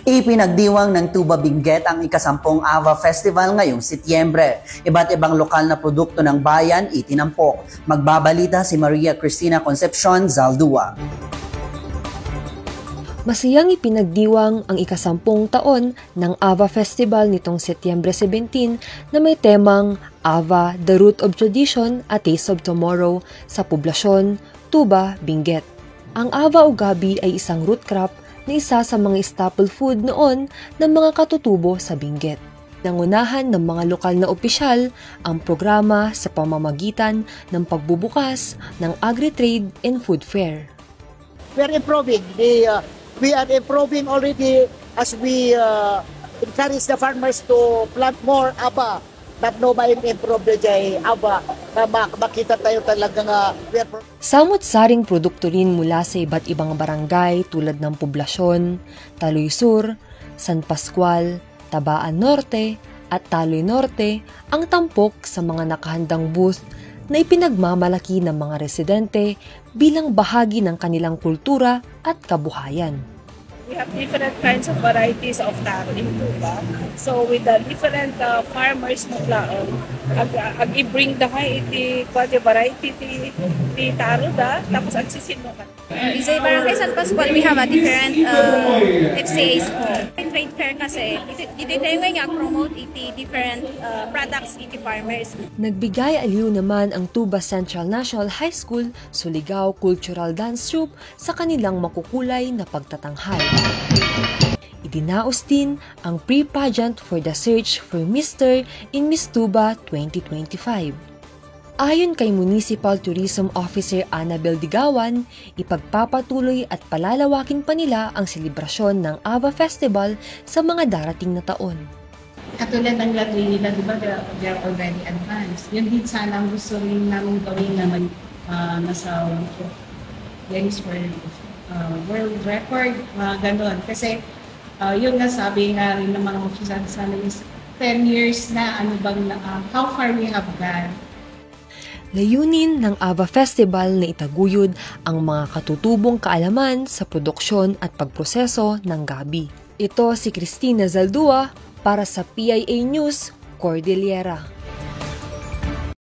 Ipinagdiwang ng Tuba Benguet ang ika-10 AVA Festival ngayong Setyembre. Iba't ibang lokal na produkto ng bayan itinampok. Magbabalita si Maria Cristina Concepcion Zaldua. Masayang ipinagdiwang ang ika-10 taon ng AVA Festival nitong Setyembre 17 na may temang AVA, The Root of Tradition, A Taste of Tomorrow sa poblasyon Tuba Benguet. Ang AVA o gabi ay isang root crop na isa sa mga staple food noon ng mga katutubo sa Benguet. Nangunahan ng mga lokal na opisyal ang programa sa pamamagitan ng pagbubukas ng agri-trade and food fair. We are improving. We are improving already as we encourage the farmers to plant more aba. Tapno ba improve na dyan aba na makita tayo talagang samot-saring produkto rin mula sa iba't ibang barangay tulad ng Poblasyon, Taloy Sur, San Pascual, Tabaan Norte at Taloy Norte ang tampok sa mga nakahandang booth na ipinagmamalaki ng mga residente bilang bahagi ng kanilang kultura at kabuhayan. We have different kinds of varieties of taro in Tuba. So with the different farmers na plaon, ag-i-bring the high iti quality variety ti taro da, tapos agsisino ka. Sa Barangay San Pascual, we have a different FCAs po. Trade fair kasi, iti tayo nga promote iti different products iti farmers. Nagbigay aliw naman ang Tuba Central National High School Surigao Cultural Dance Troupe sa kanilang makukulay na pagtatanghal. Idinaos din ang pre-pageant for the search for Mr. in Miss Tuba 2025. Ayon kay Municipal Tourism Officer Annabel Digawan, ipagpapatuloy at palalawakin pa nila ang selebrasyon ng AVA Festival sa mga darating na taon. Katulad ng gagawin nila, di ba, they're already advanced. Yun din sana ang gusto rin namin gawin na nasa Guinness World Record, gano'n. Kasi yun nga sabi nga rin ng mga officials sana is 10 years na how far we have gone. Layunin ng AVA Festival na itaguyod ang mga katutubong kaalaman sa produksyon at pagproseso ng gabi. Ito si Cristina Zaldua para sa PIA News, Cordillera.